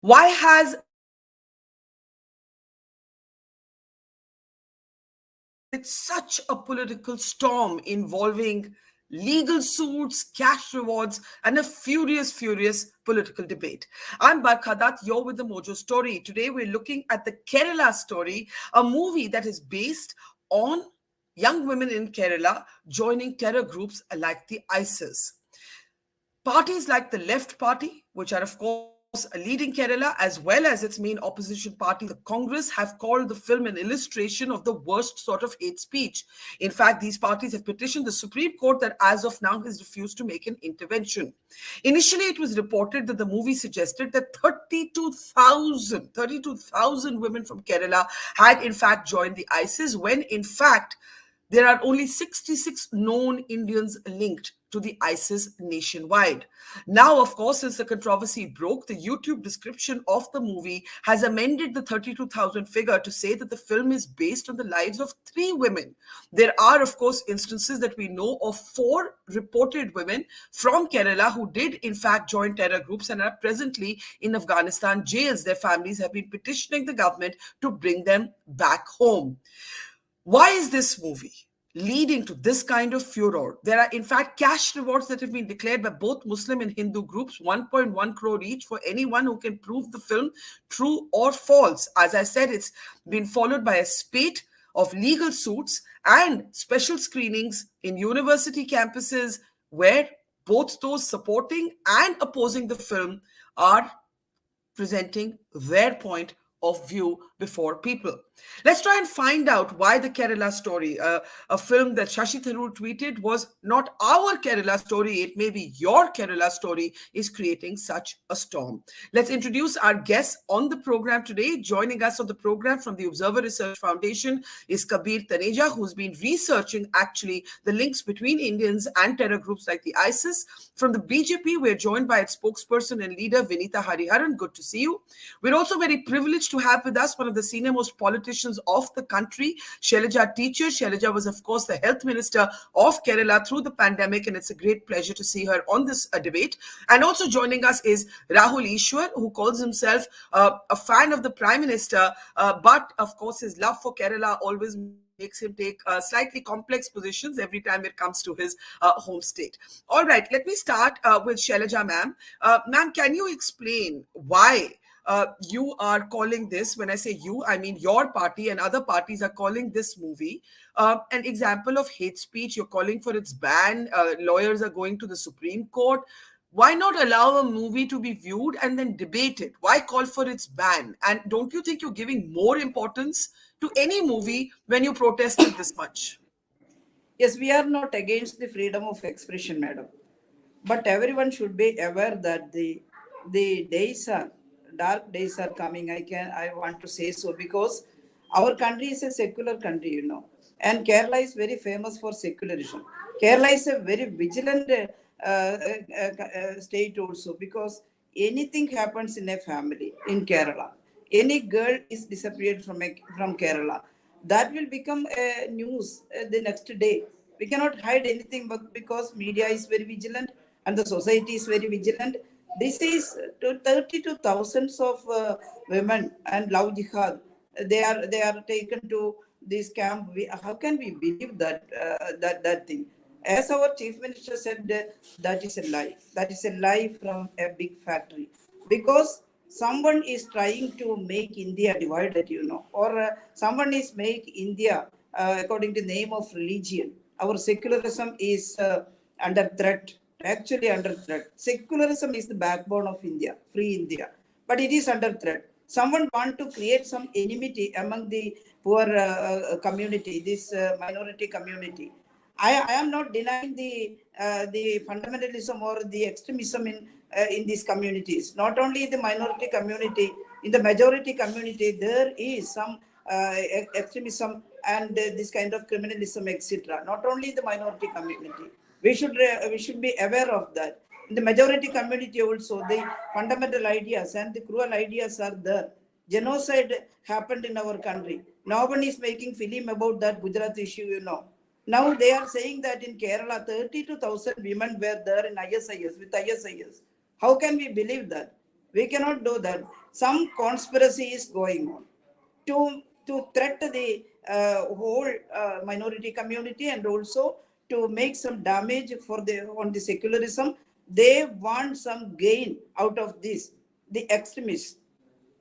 Why has it's such a political storm involving legal suits, cash rewards, and a furious political debate? I'm Barkha Dutt, you're with the Mojo Story. Today we're looking at the Kerala story, a movie that is based on young women in Kerala joining terror groups like the ISIS. Parties like the Left Party, which are, of course, a leading Kerala, as well as its main opposition party, the Congress, have called the film an illustration of the worst sort of hate speech. In fact, these parties have petitioned the Supreme Court that, as of now, has refused to make an intervention. Initially, it was reported that the movie suggested that 32,000 women from Kerala had, in fact, joined the ISIS, when, in fact, there are only 66 known Indians linked to the ISIS nationwide. Now, of course, since the controversy broke, the YouTube description of the movie has amended the 32,000 figure to say that the film is based on the lives of 3 women. There are, of course, instances that we know of 4 reported women from Kerala who did, in fact, join terror groups and are presently in Afghanistan jails. Their families have been petitioning the government to bring them back home. Why is this movie leading to this kind of furor? There are, in fact, cash rewards that have been declared by both Muslim and Hindu groups, 1.1 crore each, for anyone who can prove the film true or false. As I said, it's been followed by a spate of legal suits and special screenings in university campuses where both those supporting and opposing the film are presenting their point of view before people. Let's try and find out why the Kerala story, a film that Shashi Tharoor tweeted was not our Kerala story, it may be your Kerala story, is creating such a storm. Let's introduce our guests on the program today. Joining us on the program from the Observer Research Foundation is Kabir Taneja, who's been researching actually the links between Indians and terror groups like the ISIS. From the BJP, we're joined by its spokesperson and leader, Vineeta Hariharan. Good to see you. We're also very privileged to have with us one of the senior most politicians of the country, Shailaja teacher. Shailaja was, of course, the health minister of Kerala through the pandemic, and it's a great pleasure to see her on this debate. And also joining us is Rahul, Easwar, who calls himself a fan of the Prime Minister, but, of course, his love for Kerala always makes him take slightly complex positions every time it comes to his home state. All right, let me start with Shailaja, ma'am. Ma'am, can you explain why you are calling this, when I say you, I mean your party and other parties are calling this movie an example of hate speech? You're calling for its ban. Lawyers are going to the Supreme Court. Why not allow a movie to be viewed and then debate it? Why call for its ban? And don't you think you're giving more importance to any movie when you protested this much? Yes, we are not against the freedom of expression, madam. But everyone should be aware that the days are dark days are coming. I want to say so because our country is a secular country, and Kerala is very famous for secularism. Kerala is a very vigilant state also, because anything happens in a family in Kerala, any girl is disappeared from Kerala, that will become a news the next day. We cannot hide anything, but because media is very vigilant and the society is very vigilant. This is to 32 thousands of women and love jihad. They are taken to this camp. How can we believe that thing? As our chief minister said, that is a lie. That is a lie from a big factory, because someone is trying to make India divided, or someone is make India according to the name of religion. Our secularism is under threat, actually under threat. Secularism is the backbone of India, free India, but it is under threat. Someone want to create some enmity among the poor community, this minority community. I am not denying the fundamentalism or the extremism in these communities. Not only in the minority community, in the majority community, there is some extremism and this kind of criminalism, etc. Not only the minority community. We should be aware of that. In the majority community also, the fundamental ideas and the cruel ideas are there. Genocide happened in our country. No one is making film about that Gujarat issue. Now they are saying that in Kerala, 32,000 women were there in ISIS, with ISIS. How can we believe that? We cannot do that. some conspiracy is going on to threat the whole minority community, and also to make some damage for the on the secularism. They want some gain out of this, the extremists.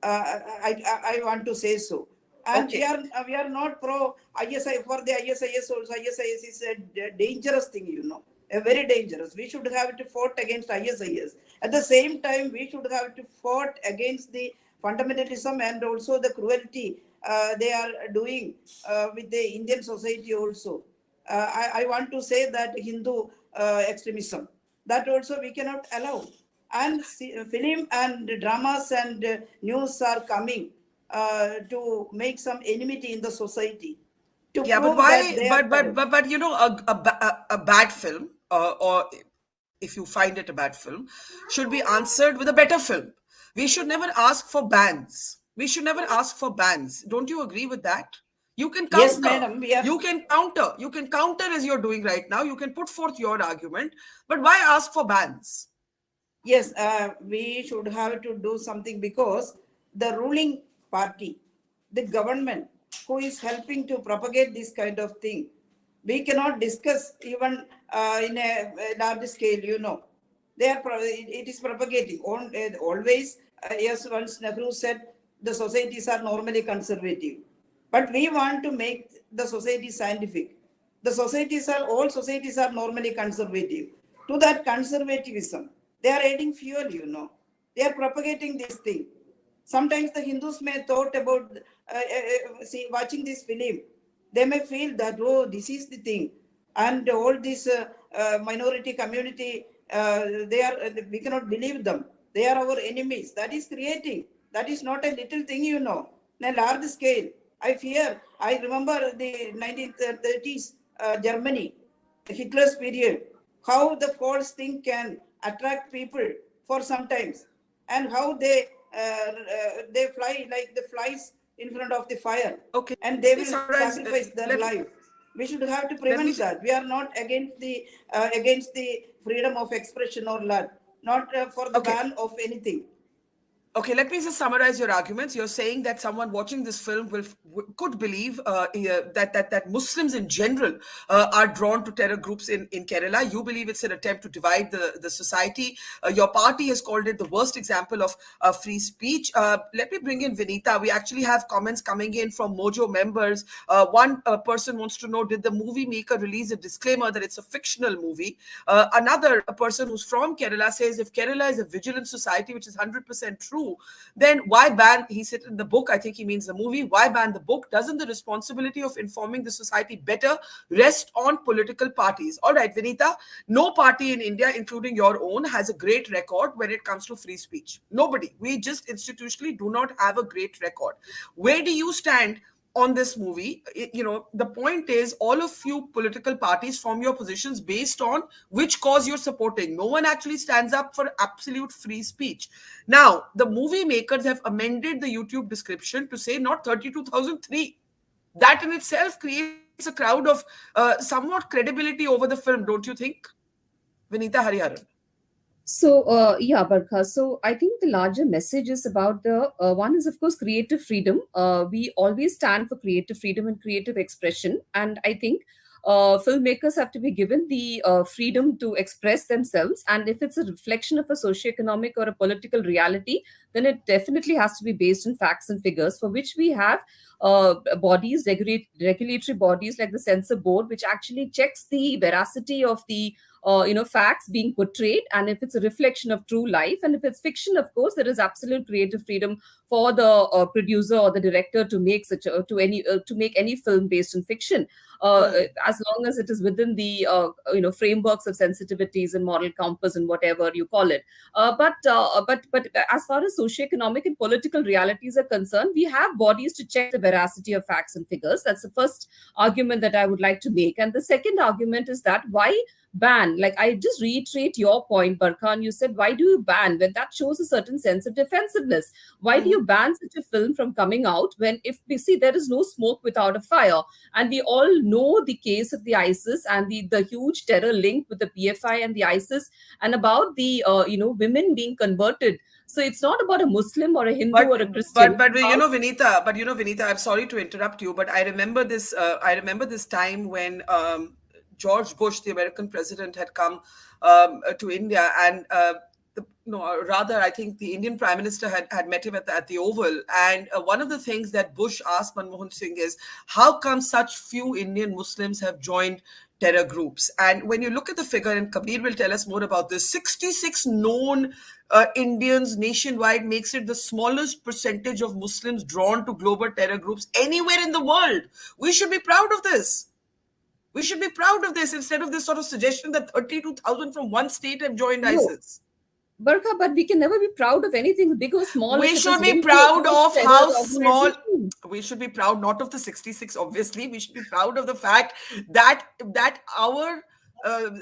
I want to say so. And Okay. we are not pro ISI. For the ISIS also, ISIS is a dangerous thing, a very dangerous. We should have to fought against ISIS. At the same time, we should have to fought against the fundamentalism and also the cruelty they are doing with the Indian society also. I want to say that Hindu extremism, that also we cannot allow. And film and dramas and news are coming to make some enmity in the society, to Yeah, but prove that why? they are correct. But a bad film, or if you find it a bad film, should be answered with a better film. We should never ask for bans. We should never ask for bans. Don't you agree with that? You can Yes, counter. madam, we are. You can counter. You can counter as you're doing right now. You can put forth your argument. But why ask for bans? Yes, we should have to do something, because the ruling party, the government, who is helping to propagate this kind of thing, we cannot discuss even in a large scale. They are it is propagating on always. Yes, once Nehru said the societies are normally conservative, but we want to make the society scientific. The societies are all societies are normally conservative. To that conservatism, they are adding fuel. They are propagating this thing. Sometimes the Hindus may thought about see watching this film. They may feel that, oh, this is the thing, and all this minority community, they are we cannot believe them. They are our enemies. That is creating. That is not a little thing. In a large scale. I fear. I remember the 1930s Germany, Hitler's period, how the false thing can attract people for sometimes, and how they fly like the flies in front of the fire, Okay, and let they me will summarize. sacrifice their life. We should have to Let me. prevent that. We are not against the freedom of expression or not for the Okay. ban of anything. Okay, let me just summarize your arguments. You're saying that someone watching this film could believe that Muslims in general are drawn to terror groups in Kerala. You believe it's an attempt to divide the society. Your party has called it the worst example of free speech. Let me bring in Vineeta. We actually have comments coming in from Mojo members. One person wants to know, did the movie maker release a disclaimer that it's a fictional movie? Another person who's from Kerala says, if Kerala is a vigilant society, which is 100% true, then why ban? He said in the book, I think he means the movie. Why ban the book? Doesn't the responsibility of informing the society better rest on political parties? All right, Vineeta, no party in India, including your own, has a great record when it comes to free speech. Nobody. We just institutionally do not have a great record. Where do you stand on this movie? The point is, all of you political parties form your positions based on which cause you're supporting. No one actually stands up for absolute free speech. Now, the movie makers have amended the YouTube description to say not 32,003. That in itself creates a crowd of somewhat credibility over the film, don't you think, Vineeta Hariharan? So, yeah, Barkha. So, I think the larger message is about the one is, of course, creative freedom. We always stand for creative freedom and creative expression. And I think filmmakers have to be given the freedom to express themselves. And if it's a reflection of a socioeconomic or a political reality, then it definitely has to be based on facts and figures, for which we have bodies, regulatory bodies like the censor board, which actually checks the veracity of the facts being portrayed, and if it's a reflection of true life. And if it's fiction, of course, there is absolute creative freedom for the producer or the director to make to make any film based on fiction, as long as it is within the frameworks of sensitivities and moral compass and whatever you call it. But as far as socioeconomic and political realities are concerned, we have bodies to check the veracity of facts and figures. That's the first argument that I would like to make. And the second argument is that why ban? Like, I just reiterate your point, Barkhan. You said, why do you ban when that shows a certain sense of defensiveness? Why do you ban such a film from coming out when, if we see, there is no smoke without a fire? And we all know the case of the ISIS and the huge terror link with the PFI and the ISIS, and about the women being converted So it's not about a Muslim or a Hindu But or a Christian. you About know, Vineeta, I'm sorry to interrupt you, but I remember this. I remember this time when George Bush, the American president, had come to India, and no, rather, I think the Indian Prime Minister had met him at the Oval, and one of the things that Bush asked Manmohan Singh is, how come such few Indian Muslims have joined terror groups? And when you look at the figure, and Kabir will tell us more about this, 66 known Indians nationwide makes it the smallest percentage of Muslims drawn to global terror groups anywhere in the world. We should be proud of this. We should be proud of this instead of this sort of suggestion that 32,000 from one state have joined no, ISIS. Barkha, but we can never be proud of anything big or small if We it is should be linked to a proud big of terror how small. organization. We should be proud not of the 66, obviously. We should be proud of the fact that our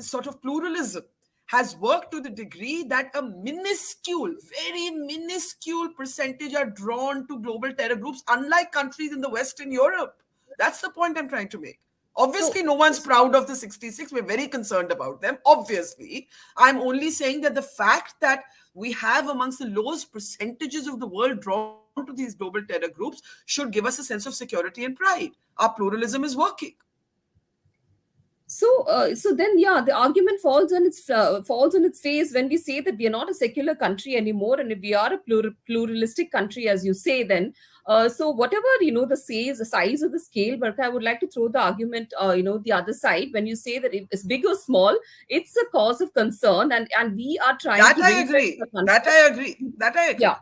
sort of pluralism has worked to the degree that a minuscule, very minuscule percentage are drawn to global terror groups, unlike countries in the Western Europe. That's the point I'm trying to make. Obviously, So, no one's proud of the 66. We're very concerned about them. Obviously, I'm only saying that the fact that we have amongst the lowest percentages of the world drawn to these global terror groups should give us a sense of security and pride. Our pluralism is working. so then, yeah, the argument falls on its face when we say that we are not a secular country anymore, and if we are a pluralistic country, as you say, then so whatever the size of the scale, Barka, I would like to throw the argument, the other side. When you say that it's big or small, it's a cause of concern, and we are trying That to I ring fence agree. the country. That I agree. That I agree. Yeah.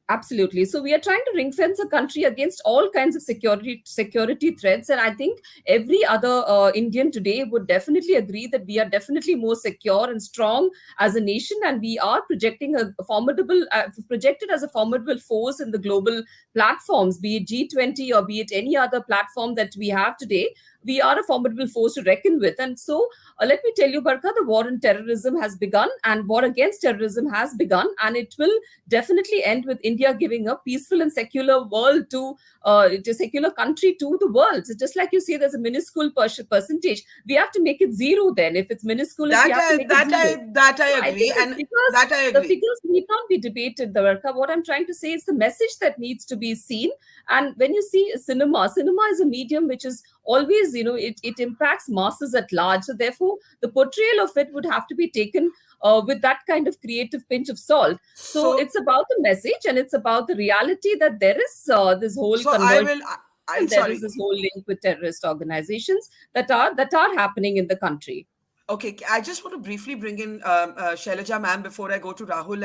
Absolutely. So we are trying to ring fence a country against all kinds of security threats, and I think every other Indian today would definitely agree that we are definitely more secure and strong as a nation, and we are projected as a formidable force in the global platforms, be it G20 or be it any other platform that we have today. We are a formidable force to reckon with, and so let me tell you, Barka, the war on terrorism has begun, and war against terrorism has begun, and it will definitely end with India giving a peaceful and secular world to a secular country to the world. So just like you say, there's a minuscule percentage. We have to make it zero. Then, if it's minuscule, we have to make it zero. That I I agree, think and that I the agree. figures need not be debated, Davarka. What I'm trying to say is the message that needs to be seen. And when you see cinema is a medium which is always, it impacts masses at large. So therefore, the portrayal of it would have to be taken with that kind of creative pinch of salt. So So, it's about the message, and it's about the reality that there is this whole so I convergence, will. and there is Sorry. this whole link with terrorist organizations that are happening in the country. Okay, I just want to briefly bring in Shailaja ma'am before I go to Rahul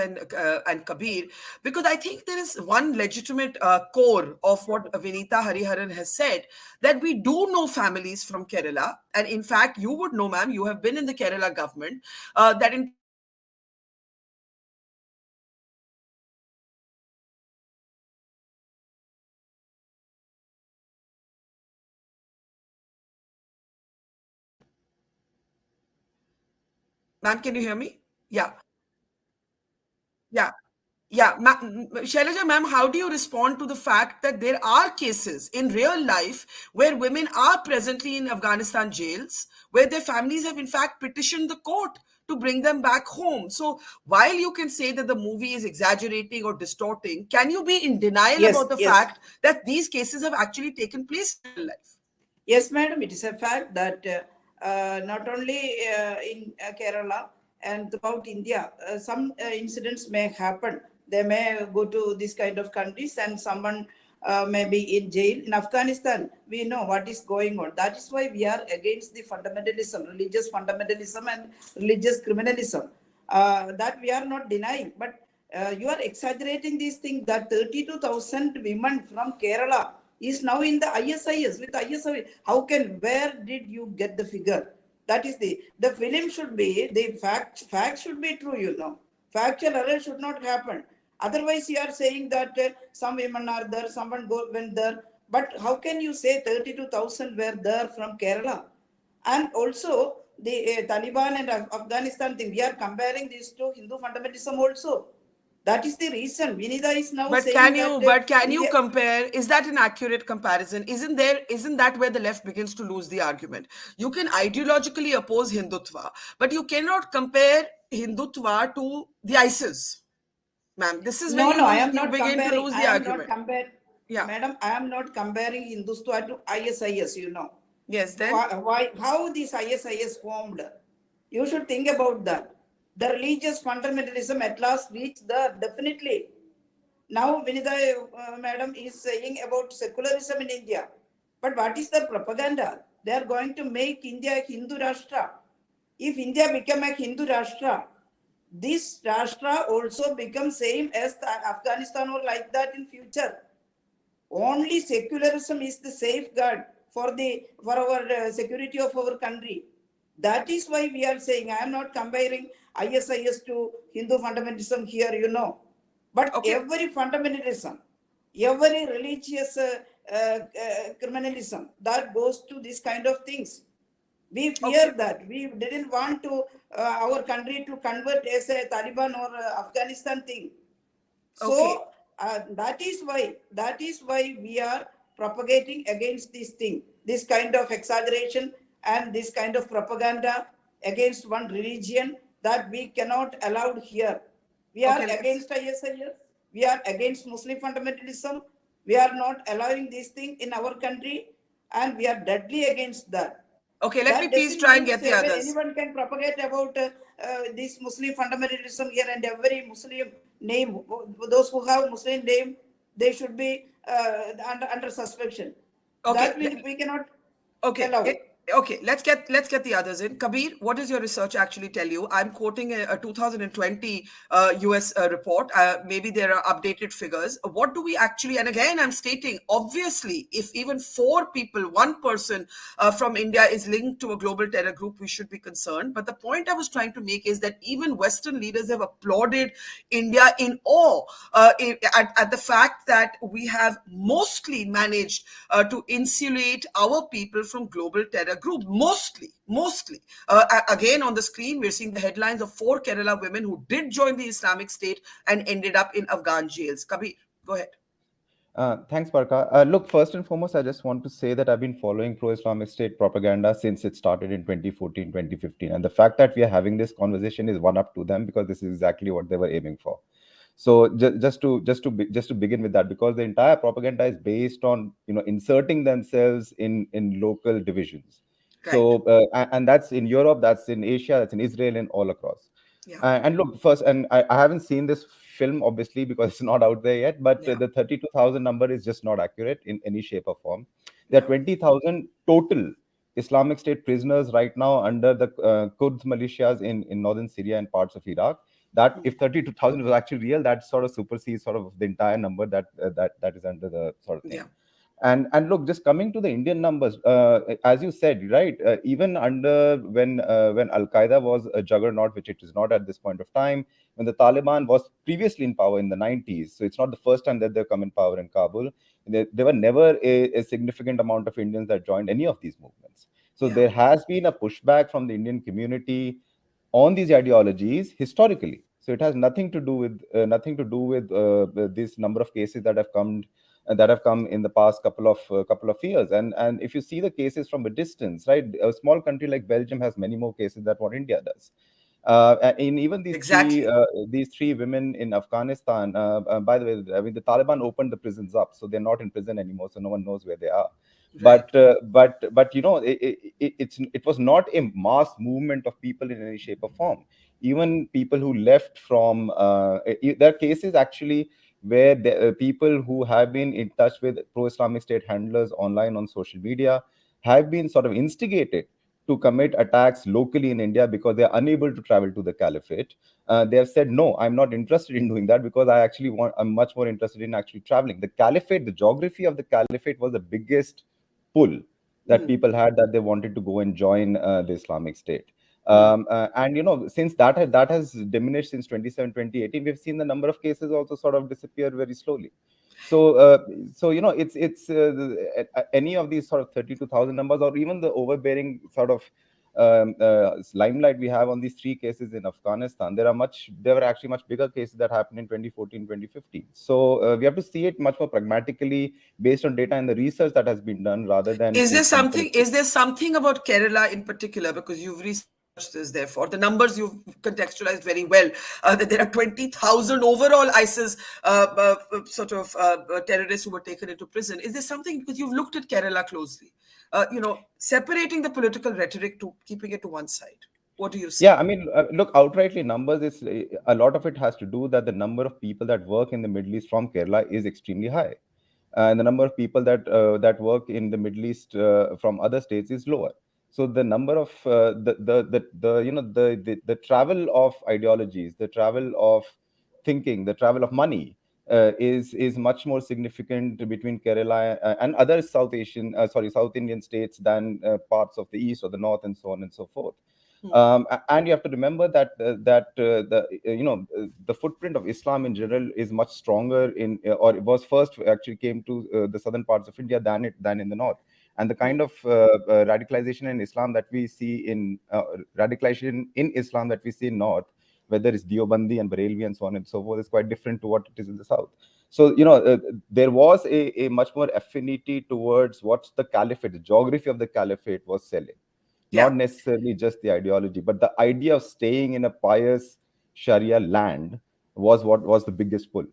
and Kabir, because I think there is one legitimate core of what Vineeta Hariharan has said, that we do know families from Kerala, and in fact, you would know, ma'am, you have been in the Kerala government, that in terms of security, ma'am, can you hear me? Yeah, yeah. Yeah, Shailaja ma'am, how do you respond to the fact that there are cases in real life where women are presently in Afghanistan jails, where their families have in fact petitioned the court to bring them back home? So while you can say that the movie is exaggerating or distorting, can you be in denial Yes, about the yes. fact that these cases have actually taken place in real life? Yes, madam, it is a fact that not only in Kerala and throughout India, some incidents may happen. They may go to this kind of countries and someone may be in jail. In Afghanistan, we know what is going on. That is why we are against the fundamentalism, religious fundamentalism and religious criminalism. That we are not denying. But you are exaggerating these things, that 32,000 women from Kerala is now in the ISIS with ISIS. Where did you get the figure? That is the film should be, the fact should be true, Factual error should not happen. Otherwise, you are saying that some women are there, went there. But how can you say 32,000 were there from Kerala? And also, the Taliban and Afghanistan thing, we are comparing this to Hindu fundamentalism also. That is the reason. Vineeta is now saying that. But can you compare? Is that an accurate comparison? Isn't that where the left begins to lose the argument? You can ideologically oppose Hindutva, but you cannot compare Hindutva to the ISIS. Ma'am, this is where No, you no, I lose, am you not begin to comparing. lose I the am not argument. comparing. Yeah. Madam, I am not comparing Hindutva to ISIS, you know. Yes, then? How this ISIS formed? You should think about that. The religious fundamentalism at last reached there, definitely. Now, Vineeta madam is saying about secularism in India. But what is the propaganda? They are going to make India a Hindu Rashtra. If India become a Hindu Rashtra, this Rashtra also becomes same as Afghanistan or like that in future. Only secularism is the safeguard for our security of our country. That is why we are saying, I am not comparing ISIS to Hindu fundamentalism here, you know. But Okay. every fundamentalism, every religious criminalism that goes to this kind of things. We Okay. fear that. We didn't want to our country to convert as a Taliban or Afghanistan thing. Okay. So that is why we are propagating against this thing, this kind of exaggeration and this kind of propaganda against one religion that we cannot allow here. We are Okay, let's. against ISIS. We are against Muslim fundamentalism. We are not allowing this thing in our country, and we are deadly against that. Okay, let me That please doesn't try mean and to get the say when others. anyone can propagate about this Muslim fundamentalism here and every Muslim name, those who have Muslim name, they should be under suspicion. Okay. That we cannot Okay. allow. Okay. Let's get the others in. Kabir, what does your research actually tell you? I'm quoting a 2020 US report. Maybe there are updated figures. What do we actually? And again, I'm stating obviously, if even four people, one person from India is linked to a global terror group, we should be concerned. But the point I was trying to make is that even Western leaders have applauded India in awe at the fact that we have mostly managed to insulate our people from global terror group. Mostly. Again, on the screen, we're seeing the headlines of four Kerala women who did join the Islamic State and ended up in Afghan jails. Kabir, go ahead. Thanks, Barkha. Look, first and foremost, I just want to say that I've been following pro-Islamic State propaganda since it started in 2014, 2015. And the fact that we are having this conversation is one up to them, because this is exactly what they were aiming for. So just to begin with that, because the entire propaganda is based on inserting themselves in local divisions. Right. So and that's in Europe, that's in Asia, that's in Israel, and all across. Yeah. And look, first, and I haven't seen this film obviously because it's not out there yet, but Yeah. the 32,000 number is just not accurate in any shape or form. There are Yeah. 20,000 total Islamic State prisoners right now under the Kurd militias in northern Syria and parts of Iraq. That if 32,000 was actually real, that sort of supersedes sort of the entire number that is under the sort of thing. Yeah. And look, just coming to the Indian numbers, as you said, right, even under when Al Qaeda was a juggernaut, which it is not at this point of time, when the Taliban was previously in power in the 90s, so it's not the first time that they've come in power in Kabul. There were never a significant amount of Indians that joined any of these movements. So Yeah. there has been a pushback from the Indian community on these ideologies historically. So it has nothing to do with this number of cases that have come in the past couple of years. And if you see the cases from a distance, right, a small country like Belgium has many more cases than what India does. In even Exactly. these three women in Afghanistan, by the way, I mean the Taliban opened the prisons up, so they're not in prison anymore, so no one knows where they are. Right. But it was not a mass movement of people in any shape or form. Even people who left from there are cases actually where the people who have been in touch with pro-Islamic State handlers online on social media have been sort of instigated to commit attacks locally in India because they are unable to travel to the caliphate. They have said, no, I'm not interested in doing that because I'm much more interested in actually traveling. The caliphate, the geography of the caliphate was the biggest pull that Mm, people had, that they wanted to go and join the Islamic State. mm. And since that has diminished since 27, 2018, we've seen the number of cases also sort of disappear very slowly. So, any of these sort of 32,000 numbers, or even the overbearing sort of limelight we have on these three cases in Afghanistan, there were actually much bigger cases that happened in 2014, 2015. So we have to see it much more pragmatically based on data and the research that has been done, rather than Is a there simple. something? Is there something about Kerala in particular? Because you've recently this, therefore. The numbers you've contextualized very well, that there are 20,000 overall ISIS terrorists who were taken into prison. Is there something, because you've looked at Kerala closely, separating the political rhetoric to keeping it to one side? What do you see? Yeah, I mean, look, outrightly numbers is a lot of it has to do that the number of people that work in the Middle East from Kerala is extremely high, and the number of people that work in the Middle East from other states is lower. So the number of the travel of ideologies, the travel of thinking, the travel of money is much more significant between Kerala and other South Indian states than parts of the east or the north and so on and so forth. And you have to remember that the footprint of Islam in general is much stronger or it was first actually came to the southern parts of India than in the north. And the kind of radicalization in Islam that we see in Islam that we see in north, whether it's Deobandi and Barelvi and so on and so forth, is quite different to what it is in the south. So there was a much more affinity towards what the caliphate, the geography of the caliphate was selling. Not necessarily just the ideology, but the idea of staying in a pious Sharia land was what was the biggest pull.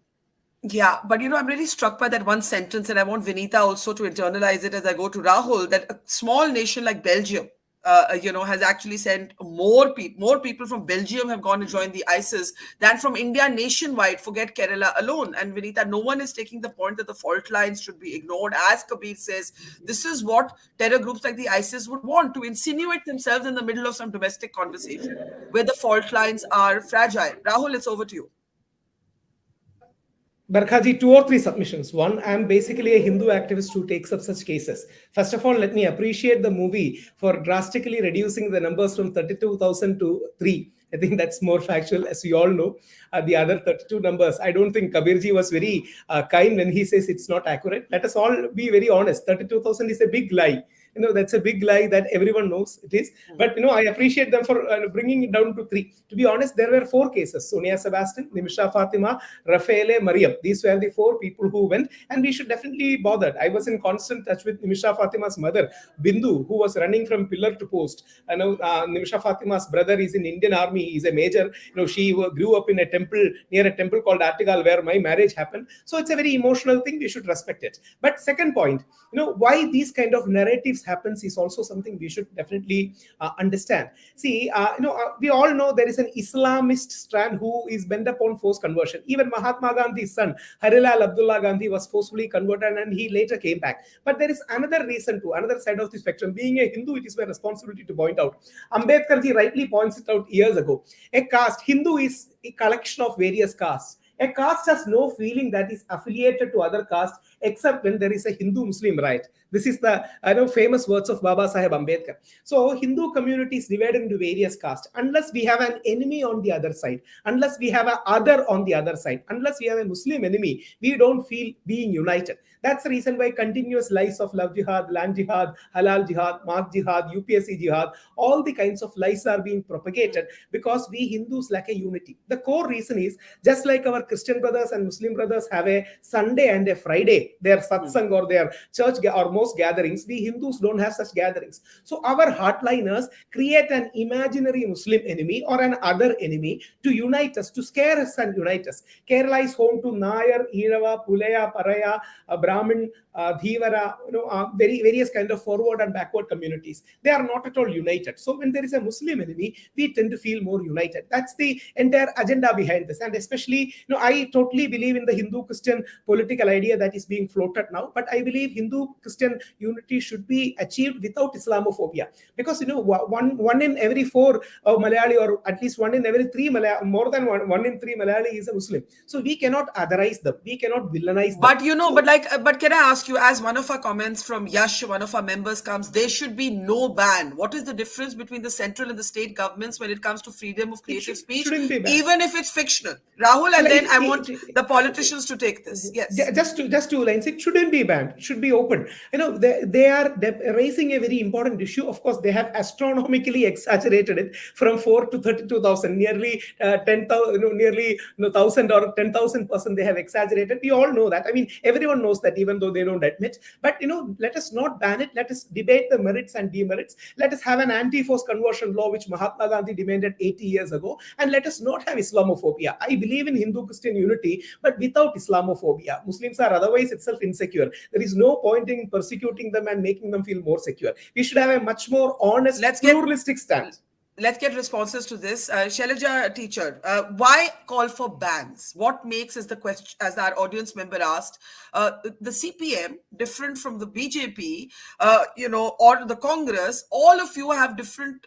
Yeah, but I'm really struck by that one sentence, and I want Vineeta also to internalize it as I go to Rahul, that a small nation like Belgium, has actually sent more people from Belgium have gone to join the ISIS than from India nationwide, forget Kerala alone. And Vineeta, no one is taking the point that the fault lines should be ignored. As Kabir says, this is what terror groups like the ISIS would want, to insinuate themselves in the middle of some domestic conversation where the fault lines are fragile. Rahul, it's over to you. Barkhaji, 2 or 3 submissions. One, I'm basically a Hindu activist who takes up such cases. First of all, let me appreciate the movie for drastically reducing the numbers from 32,000 to 3. I think that's more factual, as we all know. The other 32 numbers, I don't think Kabirji was very kind when he says it's not accurate. Let us all be very honest. 32,000 is a big lie. That's a big lie that everyone knows it is. But, I appreciate them for bringing it down to 3. To be honest, there were 4 cases. Sonia Sebastian, Nimisha Fatima, Rafaele, Mariam. These were the 4 people who went, and we should definitely bother. I was in constant touch with Nimisha Fatima's mother, Bindu, who was running from pillar to post. Nimisha Fatima's brother is in Indian Army. He's a major. She grew up in a temple, near a temple called Artigal, where my marriage happened. So it's a very emotional thing. We should respect it. But second point, why these kind of narratives happens is also something we should definitely understand. See, we all know there is an Islamist strand who is bent upon forced conversion. Even Mahatma Gandhi's son, Harilal Abdullah Gandhi, was forcefully converted and he later came back. But there is another reason too, another side of the spectrum. Being a Hindu, it is my responsibility to point out. Ambedkar ji rightly points it out years ago. A caste, Hindu is a collection of various castes. A caste has no feeling that is affiliated to other castes except when there is a Hindu-Muslim riot. This is the famous words of Baba Saheb Ambedkar. So Hindu community is divided into various castes. Unless we have an enemy on the other side, unless we have an other on the other side, unless we have a Muslim enemy, we don't feel being united. That's the reason why continuous lies of love jihad, land jihad, halal jihad, mark jihad, UPSC jihad, all the kinds of lies are being propagated because we Hindus lack a unity. The core reason is, just like our Christian brothers and Muslim brothers have a Sunday and a Friday, their satsang or their church or most gatherings, we Hindus don't have such gatherings. So our hardliners create an imaginary Muslim enemy or an other enemy to unite us, to scare us and unite us. Kerala is home to Nayar, Irava, Pulaya, Paraya, Brahmin, Dhivara, various kind of forward and backward communities. They are not at all united. So when there is a Muslim enemy, we tend to feel more united. That's the entire agenda behind this. And especially, I totally believe in the Hindu-Christian political idea that is being floated now. But I believe Hindu-Christian unity should be achieved without Islamophobia. Because, one in every 4 Malayali, or at least 1 in every 3 Malayali, more than 1 in 3 Malayali is a Muslim. So we cannot otherize them. We cannot villainize them. But can I ask you, as one of our comments from Yash, one of our members comes, there should be no ban. What is the difference between the central and the state governments when it comes to freedom of creative speech, even if it's fictional? Rahul, and then I want the politicians to take this. Yes. Just to lines, it shouldn't be banned. It should be open. They are raising a very important issue. Of course, they have astronomically exaggerated it from 4 to 32,000, nearly 10,000, nearly 1,000 or 10,000% they have exaggerated. We all know that. I mean, everyone knows that, even though they don't admit. But let us not ban it. Let us debate the merits and demerits. Let us have an anti-forced conversion law, which Mahatma Gandhi demanded 80 years ago, and let us not have Islamophobia. I believe in Hindu-Christian unity, but without Islamophobia. Muslims are otherwise itself insecure. There is no point in persecuting them and making them feel more secure. We should have a much more honest, pluralistic stance. Let's get responses to this. Shailaja, teacher, why call for bans? What makes, as the question, as our audience member asked, the CPM different from the BJP, or the Congress? All of you have different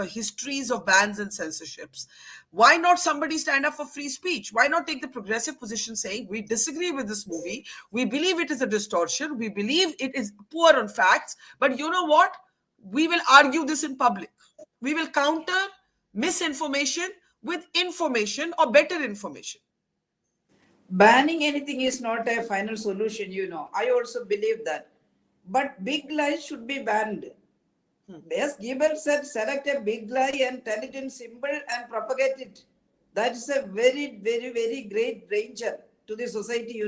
histories of bans and censorships. Why not somebody stand up for free speech? Why not take the progressive position saying, we disagree with this movie, we believe it is a distortion, we believe it is poor on facts, but you know what? We will argue this in public. We will counter misinformation with information or better information. Banning anything is not a final solution, I also believe that. But big lies should be banned. As Gibbon said, select a big lie and tell it in symbol and propagate it. That is a very, very, very great danger to the society,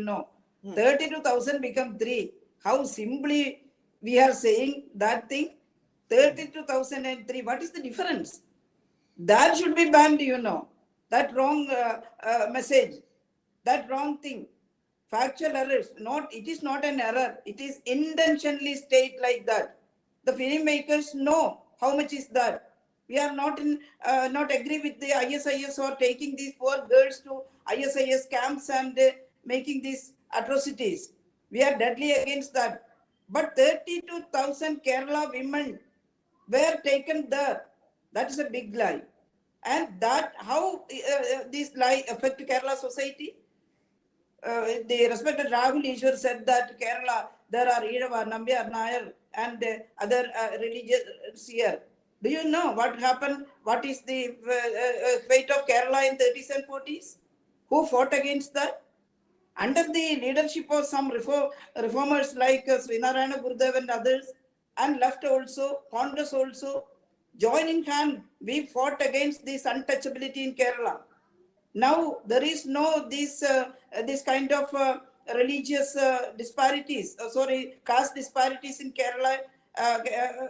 32,000 become 3. How simply we are saying that thing? 32,003. What is the difference? That should be banned, That wrong message, that wrong thing. Factual errors. It is not an error. It is intentionally stated like that. The filmmakers know how much is that. We are not agree with the ISIS or taking these poor girls to ISIS camps and making these atrocities. We are deadly against that. But 32,000 Kerala women were taken there. That is a big lie. And that how this lie affect Kerala society? The respected Rahul Easwar said that Kerala, there are Irava, Nambiar, Nair and other religions here. Do you know what happened? What is the fate of Kerala in 30s and 40s? Who fought against that? Under the leadership of some reformers like Srinarayana Gurudev and others, and left also, Congress also, join in hand, we fought against this untouchability in Kerala. Now there is no this kind of religious disparities, caste disparities in Kerala.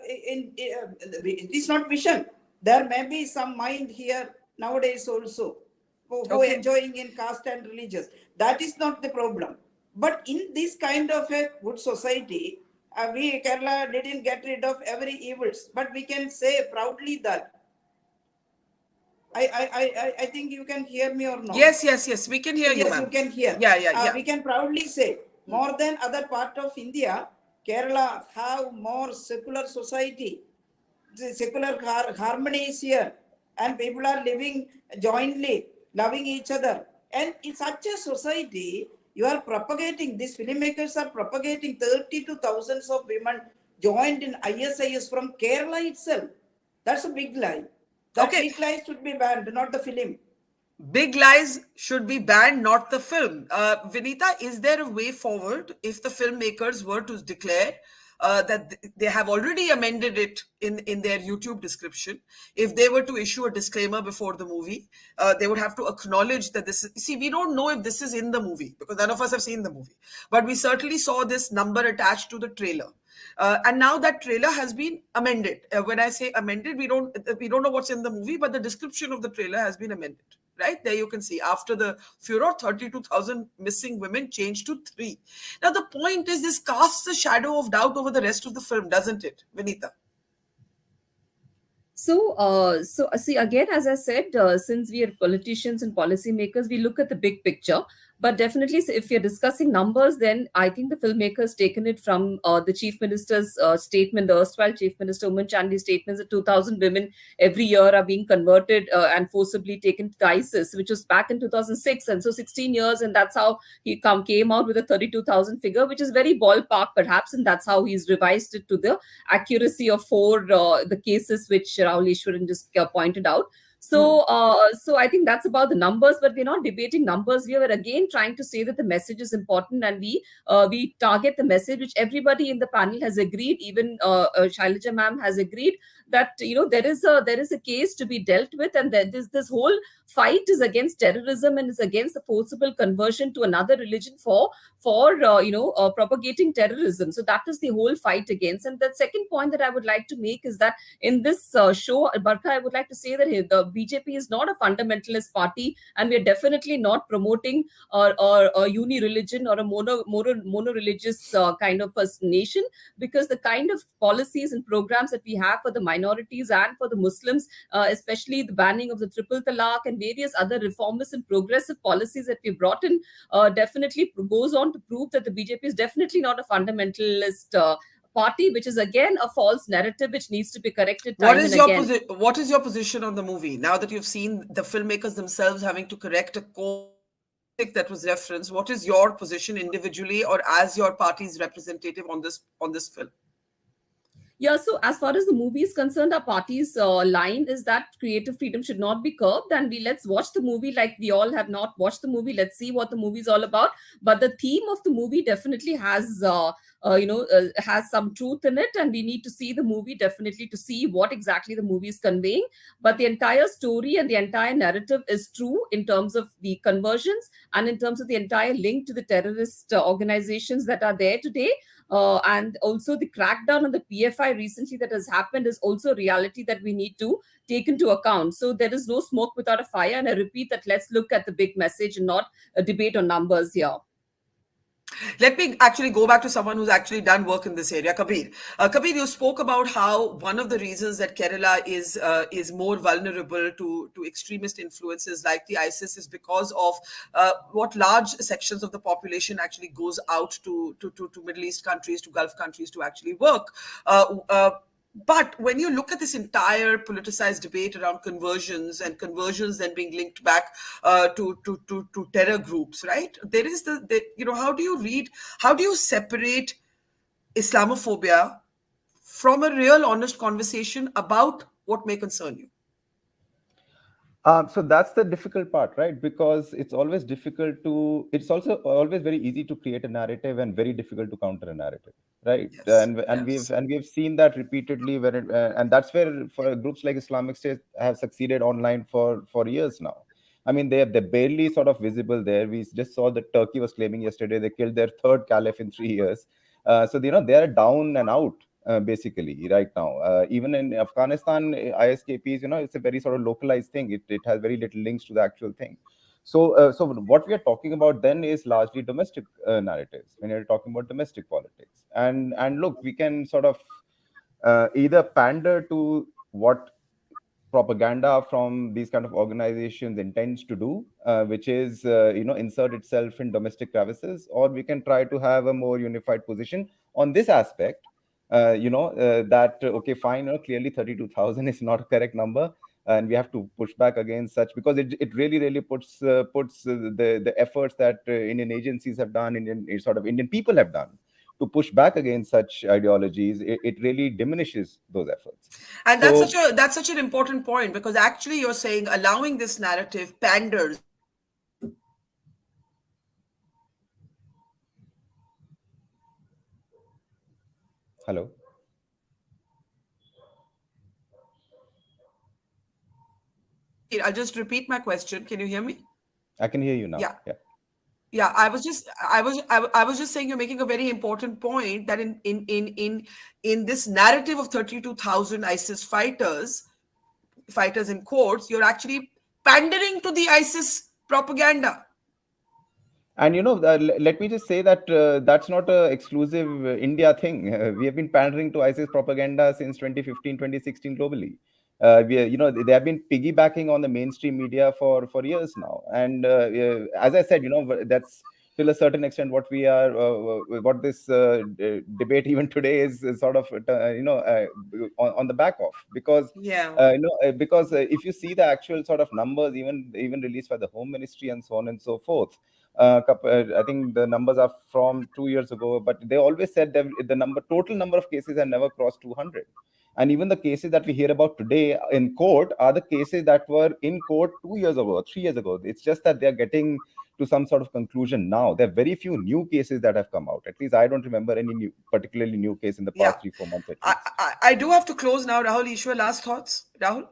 It is not vision. There may be some mind here nowadays also, who enjoying in caste and religious. That is not the problem. But in this kind of a good society, Kerala didn't get rid of every evils, but we can say proudly that. I think you can hear me or not. Yes, we can hear you, Yes, ma'am. you can hear. Yeah. We can proudly say, more than other part of India, Kerala have more secular society. The secular harmony is here, and people are living jointly, loving each other. And in such a society, you are propagating, these filmmakers are propagating 32,000 of women joined in ISIS from Kerala itself. That's a big lie. That big lies should be banned, not the film. Big lies should be banned, not the film. Vineeta, is there a way forward if the filmmakers were to declare that they have already amended it in their YouTube description? If they were to issue a disclaimer before the movie, they would have to acknowledge that this is... See, we don't know if this is in the movie because none of us have seen the movie. But we certainly saw this number attached to the trailer. And now that trailer has been amended. When I say amended, we don't know what's in the movie, but the description of the trailer has been amended. Right there, you can see after the furor, 32,000 missing women changed to 3. Now, the point is, this casts a shadow of doubt over the rest of the film, doesn't it, Vineeta? So, see, again, as I said, since we are politicians and policymakers, we look at the big picture. But definitely, if you're discussing numbers, then I think the filmmakers taken it from the Chief Minister's statement, the erstwhile Chief Minister Umman Chandy's statements that 2,000 women every year are being converted and forcibly taken to ISIS, which was back in 2006. And so 16 years, and that's how he came out with a 32,000 figure, which is very ballpark perhaps. And that's how he's revised it to the accuracy of the cases which Rahul Easwaran just pointed out. Hmm. So I think that's about the numbers, but we're not debating numbers. We are again trying to say that the message is important, and we target the message which everybody in the panel has agreed. Even Shailaja ma'am has agreed that there is a case to be dealt with, and that this whole fight is against terrorism and is against the forcible conversion to another religion for propagating terrorism. So that is the whole fight against. And the second point that I would like to make is that in this show, Barkha, I would like to say that the BJP is not a fundamentalist party, and we are definitely not promoting or a uni religion or a mono religious kind of a nation, because the kind of policies and programs that we have for the minorities and for the Muslims, especially the banning of the triple talaq and various other reformist and progressive policies that we brought in, definitely goes on to prove that the BJP is definitely not a fundamentalist party, which is again a false narrative which needs to be corrected What time is and your again. what is your position on the movie now that you've seen the filmmakers themselves having to correct a that was referenced? What is your position individually or as your party's representative on this film? Yeah, so as far as the movie is concerned, our party's line is that creative freedom should not be curbed, and let's watch the movie like we all have not watched the movie. Let's see what the movie is all about. But the theme of the movie definitely has some truth in it, and we need to see the movie definitely to see what exactly the movie is conveying. But the entire story and the entire narrative is true in terms of the conversions and in terms of the entire link to the terrorist organizations that are there today. And also the crackdown on the PFI recently that has happened is also a reality that we need to take into account. So there is no smoke without a fire. And I repeat that let's look at the big message and not a debate on numbers here. Let me actually go back to someone who's actually done work in this area, Kabir. Kabir, you spoke about how one of the reasons that Kerala is more vulnerable to extremist influences like the ISIS is because of what large sections of the population actually goes out to Middle East countries, to Gulf countries to actually work. But when you look at this entire politicized debate around conversions and conversions then being linked back to terror groups, right? There is how do you how do you separate Islamophobia from a real honest conversation about what may concern you? So that's the difficult part, right? Because it's always difficult to, it's also always very easy to create a narrative and very difficult to counter a narrative, right? Yes, And we've seen that repeatedly when and that's where for groups like Islamic State have succeeded online for years now. I mean, they're barely sort of visible there. We just saw that Turkey was claiming yesterday they killed their third caliph in 3 years. So they're down and out basically right now. Even in Afghanistan, ISKPs, it's a very sort of localized thing. It has very little links to the actual thing. So what we are talking about then is largely domestic narratives when you're talking about domestic politics. And look, we can sort of either pander to what propaganda from these kind of organizations intends to do, which is insert itself in domestic crevices, or we can try to have a more unified position on this aspect. That okay, fine, clearly 32,000 is not a correct number, and we have to push back against such, because it really puts the efforts that Indian agencies have done, Indian people have done to push back against such ideologies. It really diminishes those efforts. and So that's such an important point, because actually you're saying allowing this narrative panders. hello. I'll just repeat my question. Can you hear me? I can hear you now. Yeah. Yeah. Yeah, I was just saying you're making a very important point that in this narrative of 32,000 ISIS fighters in quotes, you're actually pandering to the ISIS propaganda. And let me just say that that's not a exclusive India thing. We have been pandering to ISIS propaganda since 2015, 2016 globally. They have been piggybacking on the mainstream media for years now. And as I said, that's till a certain extent what this debate even today is sort of on the back of, because Yeah. if you see the actual sort of numbers, even released by the Home Ministry and so on and so forth, I think the numbers are from 2 years ago, but they always said that the total number of cases have never crossed 200. And even the cases that we hear about today in court are the cases that were in court 2 years ago or 3 years ago. It's just that they're getting to some sort of conclusion now. There are very few new cases that have come out. At least I don't remember any particularly new case in the past 3-4 months at least. I do have to close now. Rahul, Easwar, last thoughts? Rahul?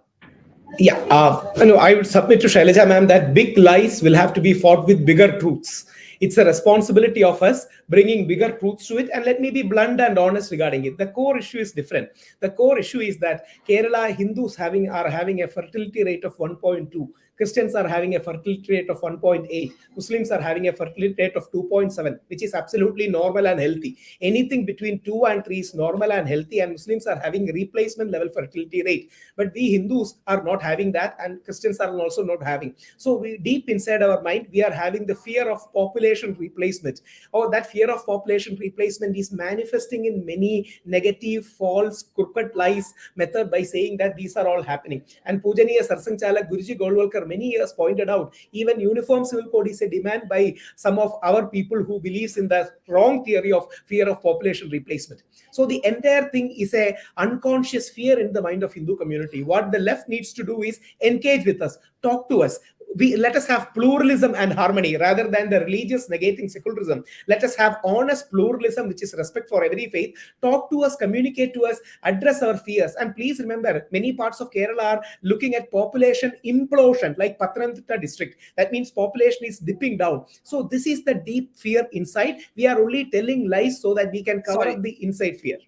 Yeah, I would submit to Shailaja ma'am that big lies will have to be fought with bigger truths. It's a responsibility of us bringing bigger truths to it. And let me be blunt and honest regarding it. The core issue is different. The core issue is that Kerala Hindus are having a fertility rate of 1.2. Christians are having a fertility rate of 1.8. Muslims are having a fertility rate of 2.7, which is absolutely normal and healthy. Anything between 2 and 3 is normal and healthy, and Muslims are having replacement level fertility rate. But we Hindus are not having that, and Christians are also not having. So we deep inside our mind, we are having the fear of population replacement. Or that fear of population replacement is manifesting in many negative, false, crooked lies method by saying that these are all happening. And Pujaniya Sarsang Chalak Guruji Golwalkar many years pointed out, even uniform civil code is a demand by some of our people who believes in the wrong theory of fear of population replacement. So the entire thing is a unconscious fear in the mind of Hindu community. What the left needs to do is engage with us, talk to us. Let us have pluralism and harmony rather than the religious negating secularism. Let us have honest pluralism, which is respect for every faith. Talk to us, communicate to us, address our fears. And please remember, many parts of Kerala are looking at population implosion, like Pathanamthitta district. That means population is dipping down. So this is the deep fear inside. We are only telling lies so that we can cover up the inside fear.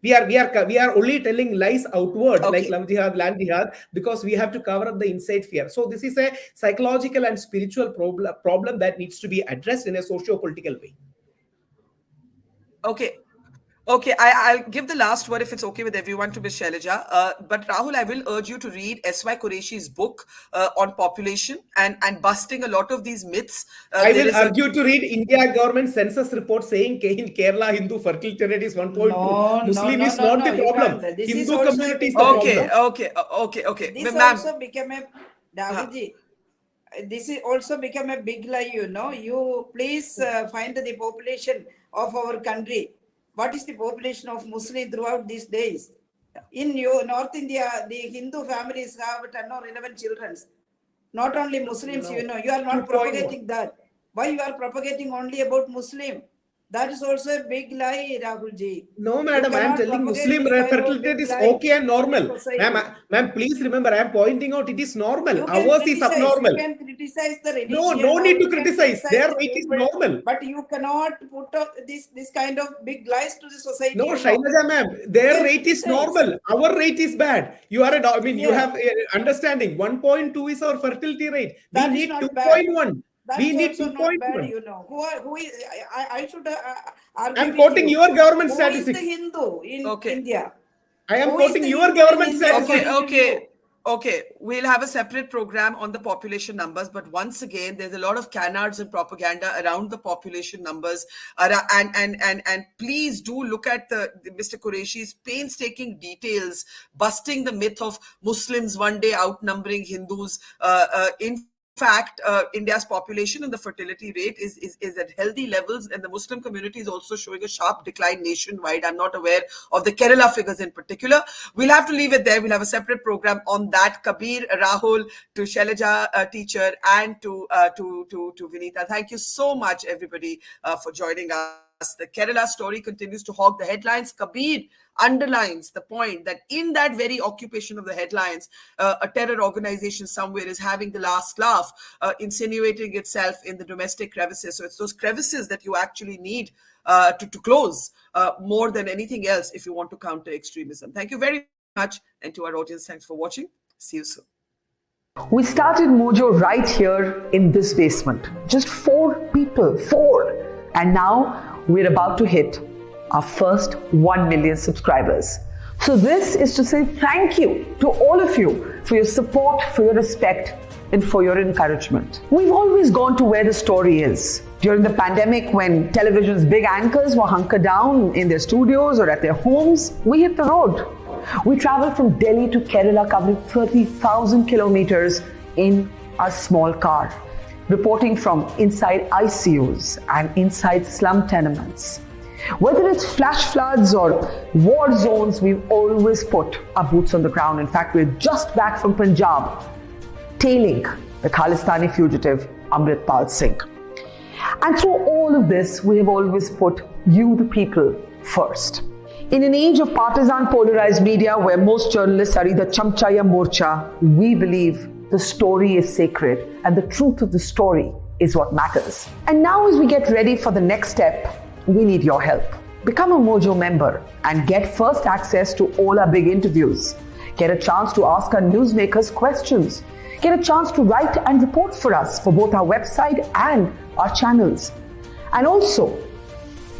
We are only telling lies outward, like love jihad, land jihad, because we have to cover up the inside fear. So this is a psychological and spiritual problem that needs to be addressed in a socio-political way. Okay, I'll give the last word if it's okay with everyone to Ms. Shailaja. But Rahul, I will urge you to read S.Y. Qureshi's book on population and busting a lot of these myths. I will urge you to read India government census report saying in Kerala Hindu fertility rate is 1.2. Muslim is not the problem. Hindu community is the problem. Okay. This also became a Davidji. This is also become a big lie, you know. You please find the population of our country. What is the population of Muslim throughout these days? In North India, the Hindu families have 10 or 11 children. Not only Muslims, you know, you are not propagating that. Why you are propagating only about Muslim? That is also a big lie, Rahulji. No, madam, I am telling Muslim fertility rate is okay and normal. Ma'am, please remember, I am pointing out it is normal. Ours is abnormal. You can criticize the religion. No need to criticize. Their rate is normal. But you cannot put this kind of big lies to the society. No, Shailaja ma'am, their rate is normal. Our rate is bad. You are you have understanding. 1.2 is our fertility rate. We need 2.1. We need 2.1. You know, who is? I should argue. I'm quoting your government who statistics. Who is the Hindu in India? I am quoting your government statistics. Okay. We'll have a separate program on the population numbers, but once again, there's a lot of canards and propaganda around the population numbers, and please do look at Mr. Qureshi's painstaking details, busting the myth of Muslims one day outnumbering Hindus. In fact, India's population and the fertility rate is at healthy levels, and the Muslim community is also showing a sharp decline nationwide. I'm not aware of the Kerala figures in particular. We'll have to leave it there. We'll have a separate program on that. Kabir, Rahul, to Shailaja, teacher, and to Vineeta. Thank you so much, everybody, for joining us. The Kerala story continues to hog the headlines. Kabir underlines the point that in that very occupation of the headlines, a terror organization somewhere is having the last laugh, insinuating itself in the domestic crevices. So it's those crevices that you actually need to close more than anything else if you want to counter extremism. Thank you very much. And to our audience, thanks for watching. See you soon. We started Mojo right here in this basement. Just 4 people. And now we're about to hit our first 1 million subscribers. So this is to say thank you to all of you for your support, for your respect, and for your encouragement. We've always gone to where the story is. During the pandemic, when television's big anchors were hunkered down in their studios or at their homes, we hit the road. We traveled from Delhi to Kerala, covering 30,000 kilometers in a small car, reporting from inside ICUs and inside slum tenements. Whether it's flash floods or war zones, we've always put our boots on the ground. In fact, we're just back from Punjab, tailing the Khalistani fugitive Amritpal Singh. And through all of this, we have always put you, the people, first. In an age of partisan polarized media where most journalists are either chamcha ya morcha, we believe the story is sacred and the truth of the story is what matters. And now as we get ready for the next step, we need your help. Become a Mojo member and get first access to all our big interviews. Get a chance to ask our newsmakers questions. Get a chance to write and report for us for both our website and our channels. And also,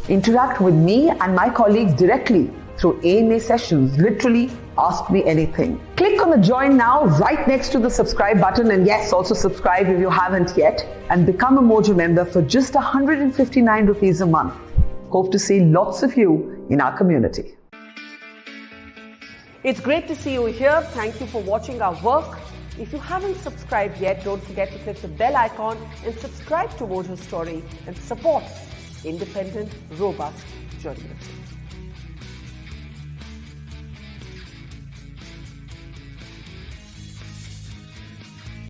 interact with me and my colleagues directly through AMA sessions. Literally, ask me anything. Click on the join now right next to the subscribe button, and yes, also subscribe if you haven't yet, and become a Mojo member for just 159 rupees a month. Hope to see lots of you in our community. It's great to see you here. Thank you for watching our work. If you haven't subscribed yet, don't forget to click the bell icon and subscribe to Mojo Story and support independent, robust journalism.